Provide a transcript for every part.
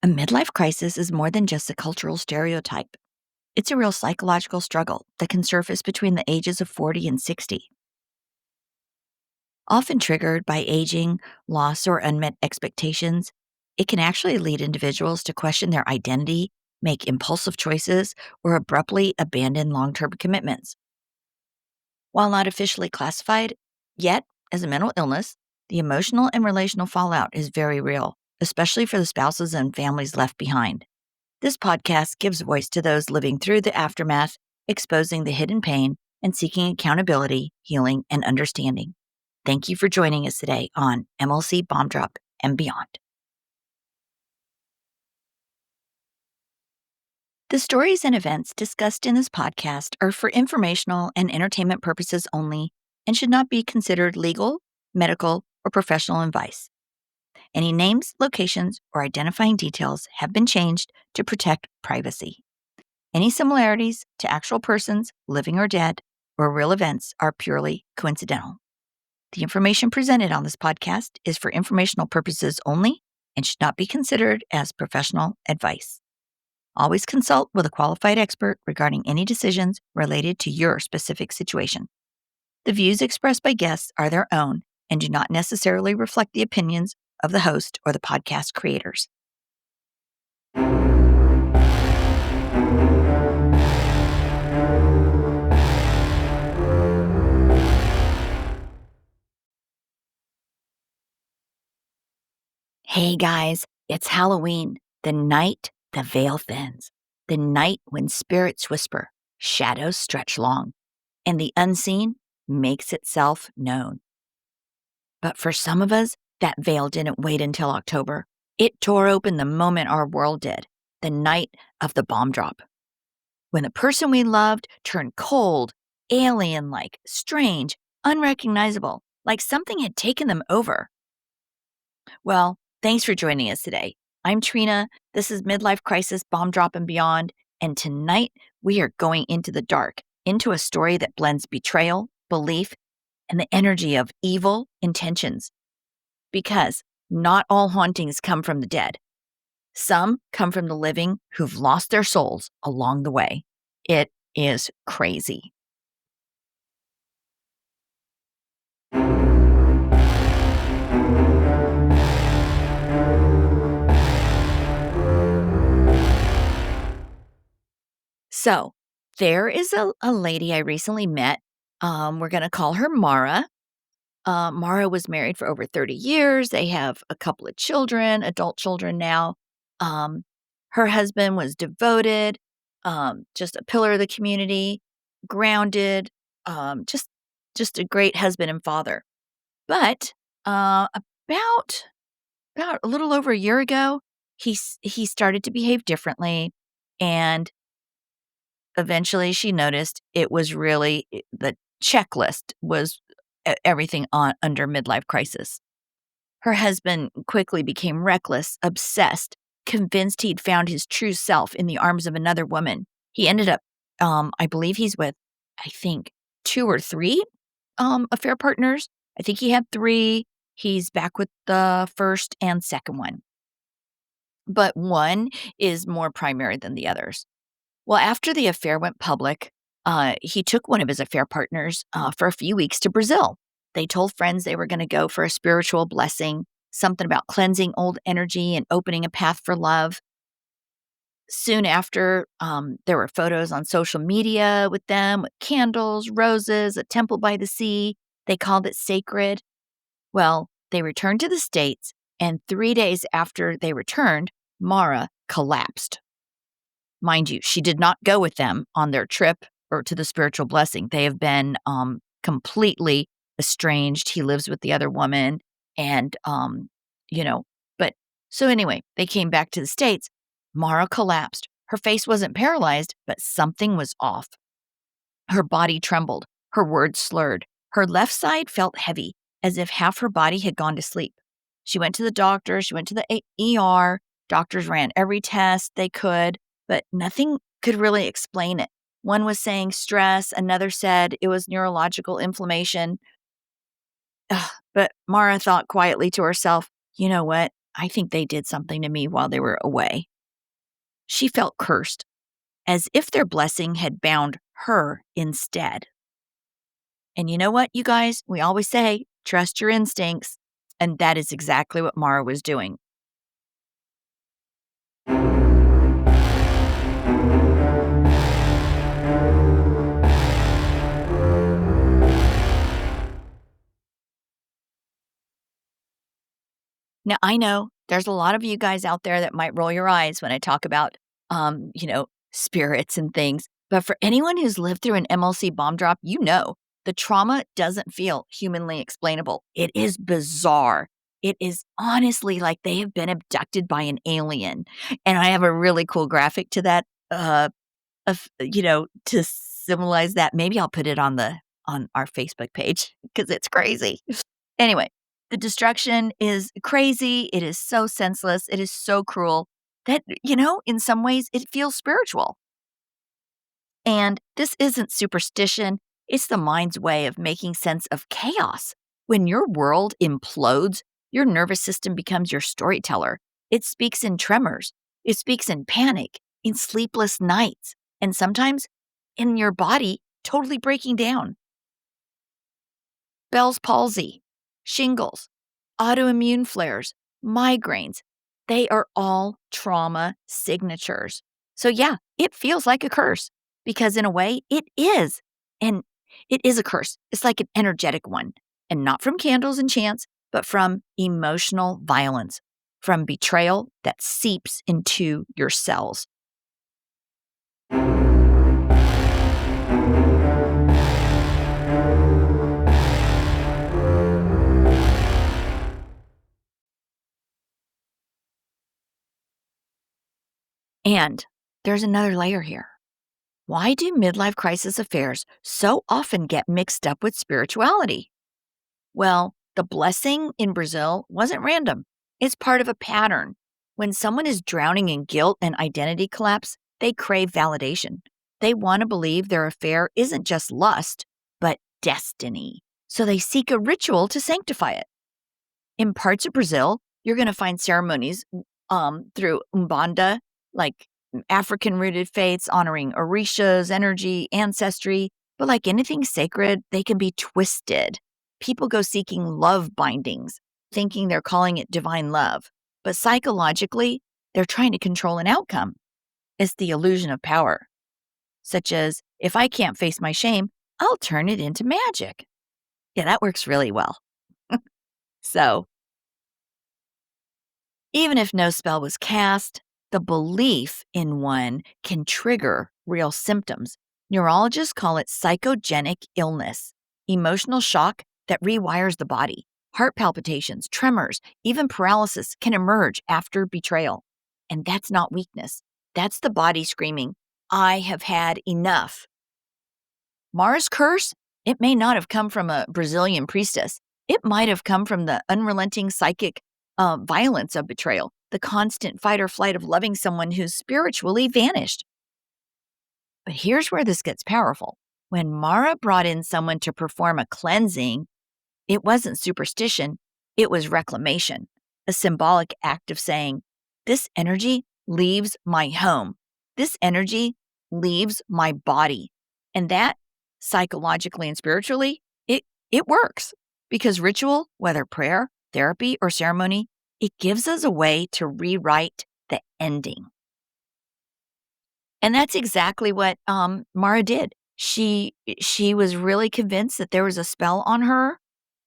A midlife crisis is more than just a cultural stereotype. It's a real psychological struggle that can surface between the ages of 40 and 60. Often triggered by aging, loss, or unmet expectations, it can actually lead individuals to question their identity, make impulsive choices, or abruptly abandon long term commitments. While not officially classified yet as a mental illness, the emotional and relational fallout is very real, especially for the spouses and families left behind. This podcast gives voice to those living through the aftermath, exposing the hidden pain, and seeking accountability, healing, and understanding. Thank you for joining us today on MLC Bomb Drop and Beyond. The stories and events discussed in this podcast are for informational and entertainment purposes only and should not be considered legal, medical, or professional advice. Any names, locations, or identifying details have been changed to protect privacy. Any similarities to actual persons, living or dead, or real events are purely coincidental. The information presented on this podcast is for informational purposes only and should not be considered as professional advice. Always consult with a qualified expert regarding any decisions related to your specific situation. The views expressed by guests are their own and do not necessarily reflect the opinions of the host or the podcast creators. Hey guys, it's Halloween, the night the veil thins, the night when spirits whisper, shadows stretch long, and the unseen makes itself known. But for some of us, that veil didn't wait until October. It tore open the moment our world did, the night of the bomb drop. When the person we loved turned cold, alien-like, strange, unrecognizable, like something had taken them over. Well, thanks for joining us today. I'm Trina. This is Midlife Crisis, Bomb Drop and Beyond. And tonight we are going into the dark, into a story that blends betrayal, belief, and the energy of evil intentions. Because not all hauntings come from the dead. Some come from the living who've lost their souls along the way. It is crazy. So there is a lady I recently met. We're going to call her Mara. Mara was married for over 30 years. They have a couple of children, adult children now. Her husband was devoted, just a pillar of the community, grounded, just a great husband and father. But about a little over a year ago, he started to behave differently, and eventually she noticed it was really the checklist was everything on under midlife crisis. Her husband quickly became reckless, obsessed, convinced he'd found his true self in the arms of another woman. He ended up, I believe he's with, I think, 2 or 3 affair partners. I think he had 3. He's back with the first and second one. But one is more primary than the others. Well, after the affair went public, he took one of his affair partners for a few weeks to Brazil. They told friends they were going to go for a spiritual blessing, something about cleansing old energy and opening a path for love. Soon after, there were photos on social media with them, with candles, roses, a temple by the sea. They called it sacred. Well, they returned to the States, and 3 days after they returned, Mara collapsed. Mind you, she did not go with them on their trip or to the spiritual blessing. They have been completely estranged. He lives with the other woman. And, but so anyway, they came back to the States. Mara collapsed. Her face wasn't paralyzed, but something was off. Her body trembled. Her words slurred. Her left side felt heavy, as if half her body had gone to sleep. She went to the doctor. She went to the ER. Doctors ran every test they could, but nothing could really explain it. One was saying stress. Another said it was neurological inflammation. But Mara thought quietly to herself, you know what? I think they did something to me while they were away. She felt cursed, as if their blessing had bound her instead. And you know what, you guys? We always say, trust your instincts. And that is exactly what Mara was doing. Now, I know there's a lot of you guys out there that might roll your eyes when I talk about, spirits and things. But for anyone who's lived through an MLC bomb drop, you know the trauma doesn't feel humanly explainable. It is bizarre. It is honestly like they have been abducted by an alien. And I have a really cool graphic to that, to symbolize that. Maybe I'll put it on our Facebook page because it's crazy. Anyway, the destruction is crazy. It is so senseless. It is so cruel that, in some ways it feels spiritual. And this isn't superstition, it's the mind's way of making sense of chaos. When your world implodes, your nervous system becomes your storyteller. It speaks in tremors, it speaks in panic, in sleepless nights, and sometimes in your body totally breaking down. Bell's palsy, shingles, autoimmune flares, migraines, they are all trauma signatures. So, yeah, it feels like a curse because, in a way, it is. And it is a curse. It's like an energetic one. And not from candles and chants, but from emotional violence, from betrayal that seeps into your cells. And there's another layer here. Why do midlife crisis affairs so often get mixed up with spirituality? Well, the blessing in Brazil wasn't random. It's part of a pattern. When someone is drowning in guilt and identity collapse, they crave validation. They want to believe their affair isn't just lust, but destiny. So they seek a ritual to sanctify it. In parts of Brazil, you're going to find ceremonies through Umbanda, like African rooted faiths honoring Orisha's energy, ancestry. But like anything sacred, they can be twisted. People go seeking love bindings, thinking they're calling it divine love. But psychologically, they're trying to control an outcome. It's the illusion of power, such as if I can't face my shame, I'll turn it into magic. Yeah, that works really well. So, even if no spell was cast, the belief in one can trigger real symptoms. Neurologists call it psychogenic illness, emotional shock that rewires the body. Heart palpitations, tremors, even paralysis can emerge after betrayal. And that's not weakness. That's the body screaming, I have had enough. Mara's curse, it may not have come from a Brazilian priestess. It might have come from the unrelenting psychic violence of betrayal, the constant fight or flight of loving someone who's spiritually vanished. But here's where this gets powerful. When Mara brought in someone to perform a cleansing, it wasn't superstition, it was reclamation, a symbolic act of saying, this energy leaves my home. This energy leaves my body. And that, psychologically and spiritually, it works. Because ritual, whether prayer, therapy, or ceremony, it gives us a way to rewrite the ending. And that's exactly what Mara did. She was really convinced that there was a spell on her,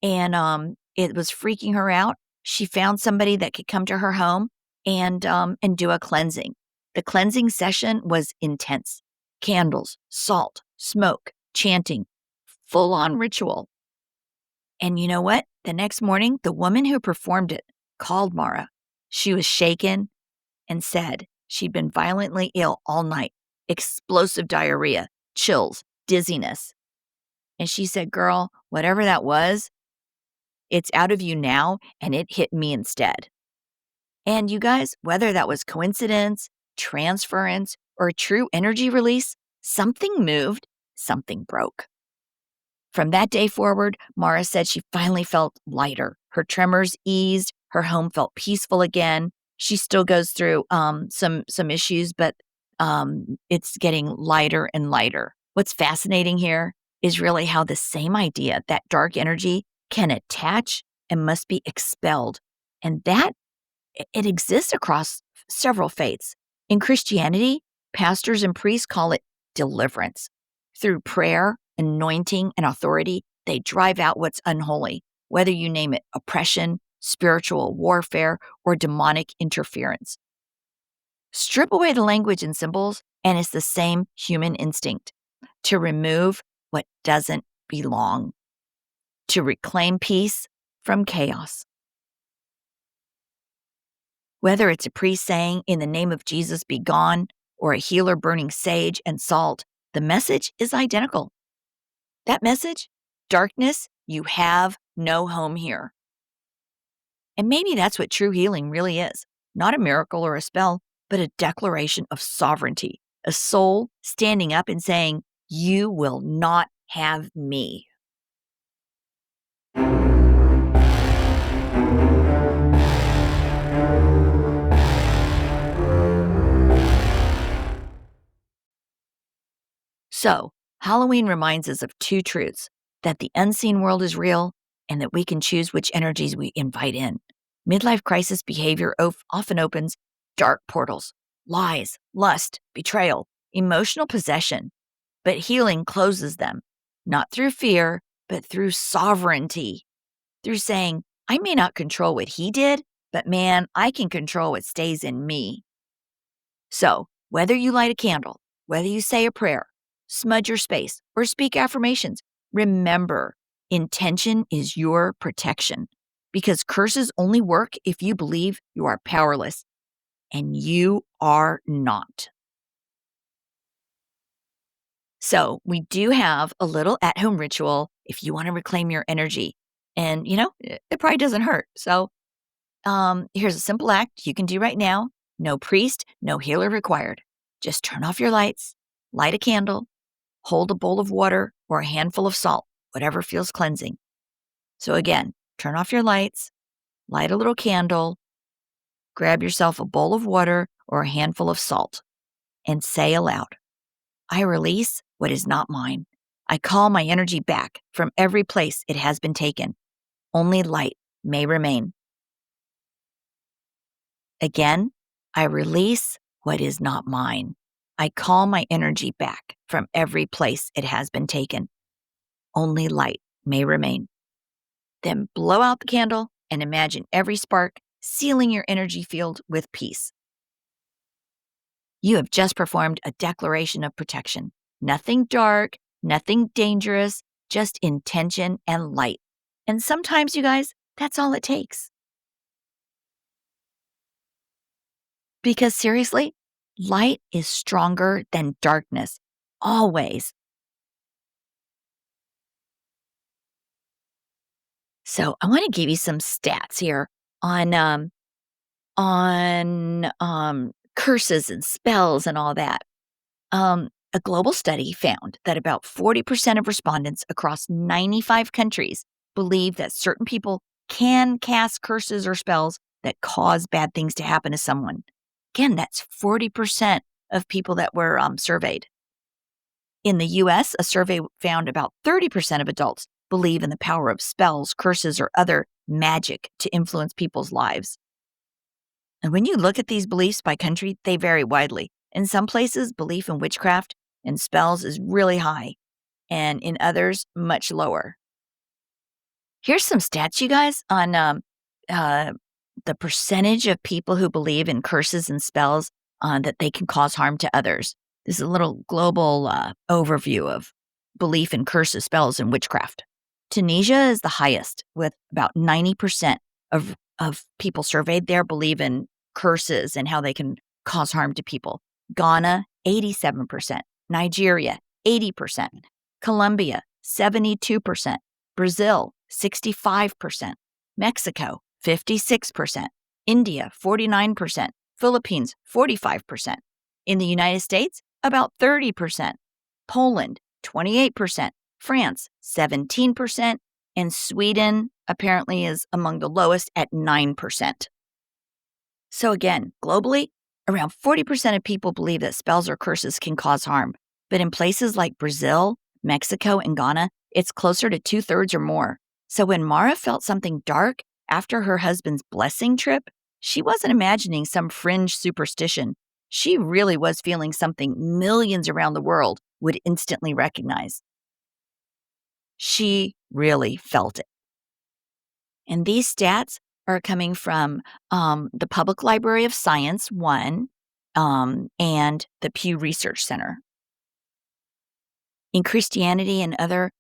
and it was freaking her out. She found somebody that could come to her home and do a cleansing. The cleansing session was intense. Candles, salt, smoke, chanting, full-on ritual. And you know what? The next morning, the woman who performed it called Mara. She was shaken and said she'd been violently ill all night, explosive diarrhea, chills, dizziness. And she said, girl, whatever that was, it's out of you now, and it hit me instead. And you guys, whether that was coincidence, transference, or a true energy release, something moved, something broke. From that day forward, Mara said she finally felt lighter. Her tremors eased, Her home felt peaceful again. She still goes through some issues, but it's getting lighter and lighter. What's fascinating here is really how the same idea, that dark energy, can attach and must be expelled. And that it exists across several faiths. In Christianity, pastors and priests call it deliverance. Through prayer, anointing, and authority, they drive out what's unholy, whether you name it oppression, spiritual warfare, or demonic interference. Strip away the language and symbols, and it's the same human instinct to remove what doesn't belong, to reclaim peace from chaos. Whether it's a priest saying, "In the name of Jesus, be gone," or a healer burning sage and salt, the message is identical. That message, darkness, you have no home here. And maybe that's what true healing really is. Not a miracle or a spell, but a declaration of sovereignty, a soul standing up and saying, "You will not have me." So, Halloween reminds us of two truths: that the unseen world is real and that we can choose which energies we invite in. Midlife crisis behavior often opens dark portals: lies, lust, betrayal, emotional possession. But healing closes them, not through fear, but through sovereignty, through saying, "I may not control what he did, but man, I can control what stays in me." So, whether you light a candle, whether you say a prayer, smudge your space, or speak affirmations, remember, intention is your protection, because curses only work if you believe you are powerless, and you are not. So, we do have a little at-home ritual if you want to reclaim your energy. And, it probably doesn't hurt. So, here's a simple act you can do right now. No priest, no healer required. Just turn off your lights, light a candle, hold a bowl of water or a handful of salt, whatever feels cleansing. So again, turn off your lights, light a little candle, grab yourself a bowl of water or a handful of salt, and say aloud, "I release what is not mine. I call my energy back from every place it has been taken. Only light may remain." Again, I release what is not mine. I call my energy back from every place it has been taken. Only light may remain. Then blow out the candle and imagine every spark sealing your energy field with peace. You have just performed a declaration of protection. Nothing dark, nothing dangerous, just intention and light. And sometimes, you guys, that's all it takes. Because seriously, light is stronger than darkness, always. So I want to give you some stats here on curses and spells and all that. A global study found that about 40% of respondents across 95 countries believe that certain people can cast curses or spells that cause bad things to happen to someone. Again, that's 40% of people that were surveyed. In the US, a survey found about 30% of adults believe in the power of spells, curses, or other magic to influence people's lives. And when you look at these beliefs by country, they vary widely. In some places, belief in witchcraft and spells is really high, and in others, much lower. Here's some stats, you guys, on the percentage of people who believe in curses and spells that they can cause harm to others. This is a little global overview of belief in curses, spells, and witchcraft. Tunisia is the highest, with about 90% of people surveyed there believe in curses and how they can cause harm to people. Ghana, 87%. Nigeria, 80%. Colombia, 72%. Brazil, 65%. Mexico, 56%. India, 49%. Philippines, 45%. In the United States, about 30%. Poland, 28%. France, 17%. And Sweden, apparently is among the lowest at 9%. So again, globally, around 40% of people believe that spells or curses can cause harm. But in places like Brazil, Mexico, and Ghana, it's closer to 2/3 or more. So when Mara felt something dark after her husband's blessing trip, she wasn't imagining some fringe superstition. She really was feeling something millions around the world would instantly recognize. She really felt it. And these stats are coming from the Public Library of Science, one, and the Pew Research Center. In Christianity and other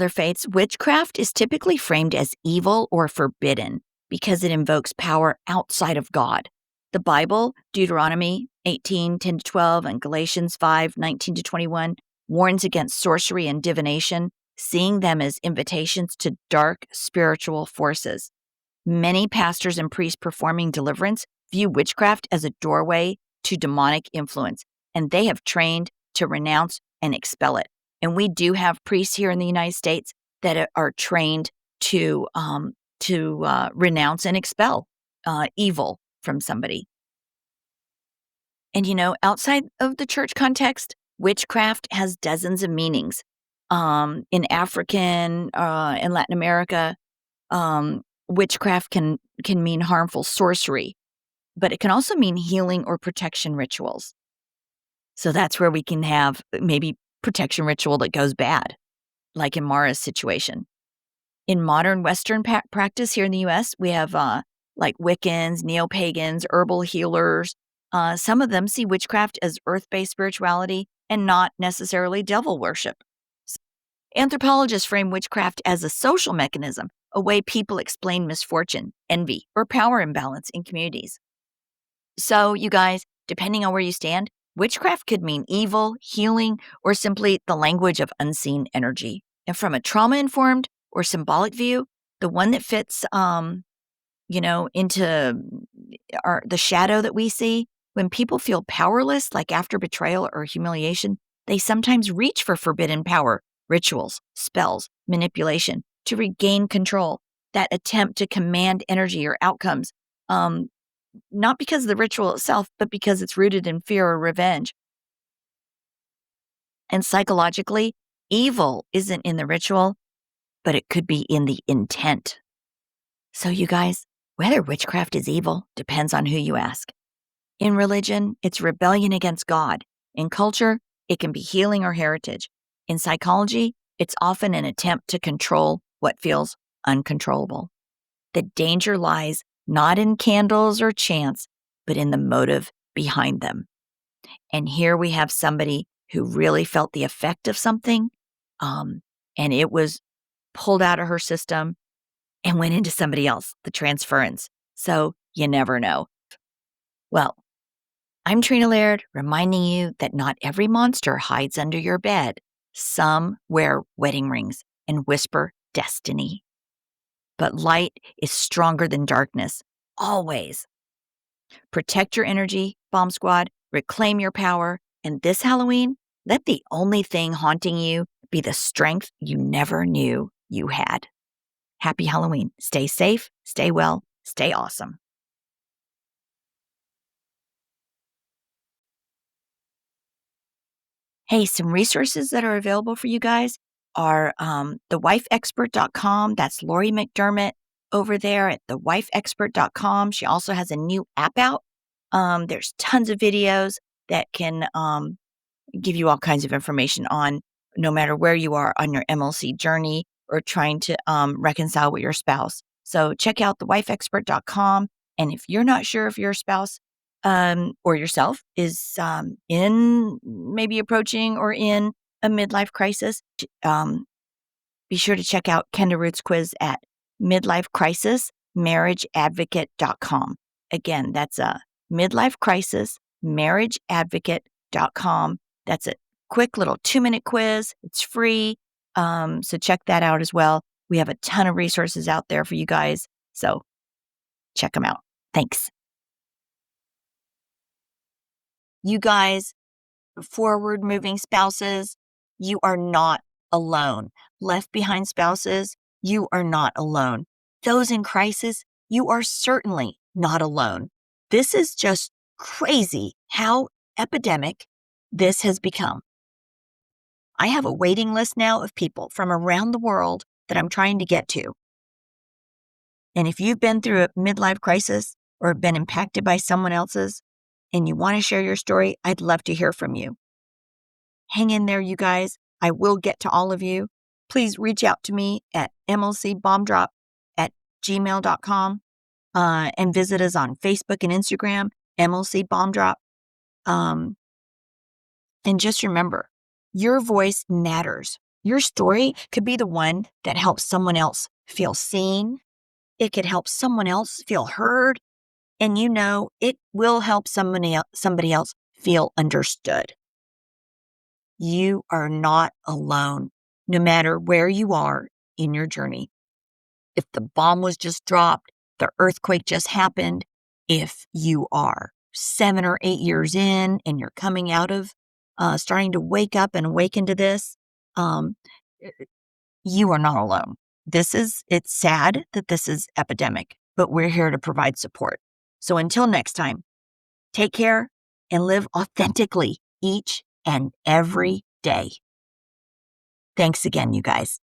faiths, witchcraft is typically framed as evil or forbidden because it invokes power outside of God. The Bible, Deuteronomy 18:10-12, and Galatians 5:19-21, warns against sorcery and divination, seeing them as invitations to dark spiritual forces. Many pastors and priests performing deliverance view witchcraft as a doorway to demonic influence, and they have trained to renounce and expel it. And we do have priests here in the United States that are trained to renounce and expel evil from somebody. And outside of the church context, witchcraft has dozens of meanings. In African and Latin America, witchcraft can mean harmful sorcery, but it can also mean healing or protection rituals. So that's where we can have maybe protection ritual that goes bad, like in Mara's situation. In modern Western practice here in the U.S., we have like Wiccans, neo-pagans, herbal healers. Some of them see witchcraft as earth-based spirituality and not necessarily devil worship. Anthropologists frame witchcraft as a social mechanism, a way people explain misfortune, envy, or power imbalance in communities. So, you guys, depending on where you stand, witchcraft could mean evil, healing, or simply the language of unseen energy. And from a trauma-informed or symbolic view, the one that fits, into the shadow that we see, when people feel powerless, like after betrayal or humiliation, they sometimes reach for forbidden power, rituals, spells, manipulation to regain control. That attempt to command energy or outcomes, not because of the ritual itself, but because it's rooted in fear or revenge. And psychologically, evil isn't in the ritual, but it could be in the intent. So, you guys, whether witchcraft is evil depends on who you ask. In religion, it's rebellion against God. In culture, it can be healing or heritage. In psychology, it's often an attempt to control what feels uncontrollable. The danger lies not in candles or chants, but in the motive behind them. And here we have somebody who really felt the effect of something, and it was pulled out of her system and went into somebody else, the transference. So you never know. Well, I'm Trina Laird, reminding you that not every monster hides under your bed. Some wear wedding rings and whisper destiny. But light is stronger than darkness, always. Protect your energy, Bomb Squad, reclaim your power, and this Halloween, let the only thing haunting you be the strength you never knew you had. Happy Halloween. Stay safe, stay well, stay awesome. Hey, some resources that are available for you guys are thewifeexpert.com. That's Lori McDermott over there at thewifeexpert.com. She also has a new app out. There's tons of videos that can give you all kinds of information on no matter where you are on your MLC journey or trying to reconcile with your spouse. So check out thewifeexpert.com. And if you're not sure if your spouse or yourself is in maybe approaching or in a midlife crisis, be sure to check out Kenda Root's quiz at midlifecrisismarriageadvocate.com. Again, that's a midlifecrisismarriageadvocate.com. That's a quick little 2-minute quiz. It's free. So check that out as well. We have a ton of resources out there for you guys. So check them out. Thanks. You guys, forward moving spouses, you are not alone. Left behind spouses You are not alone. Those in crisis, you are certainly not alone. This is just crazy how epidemic this has become. I have a waiting list now of people from around the world that I'm trying to get to. And if you've been through a midlife crisis or been impacted by someone else's and you want to share your story, I'd love to hear from you. Hang in there, you guys. I will get to all of you. Please reach out to me at mlcbombdrop@gmail.com and visit us on Facebook and Instagram, MLC Bomb Drop. And just remember, your voice matters. Your story could be the one that helps someone else feel seen. It could help someone else feel heard. And it will help somebody else feel understood. You are not alone, no matter where you are in your journey. If the bomb was just dropped, the earthquake just happened, if you are 7 or 8 years in and you're coming out of starting to wake up and awaken to this, um, you are not alone. It's sad that this is epidemic, but we're here to provide support. So until next time, take care and live authentically each and every day. Thanks again, you guys.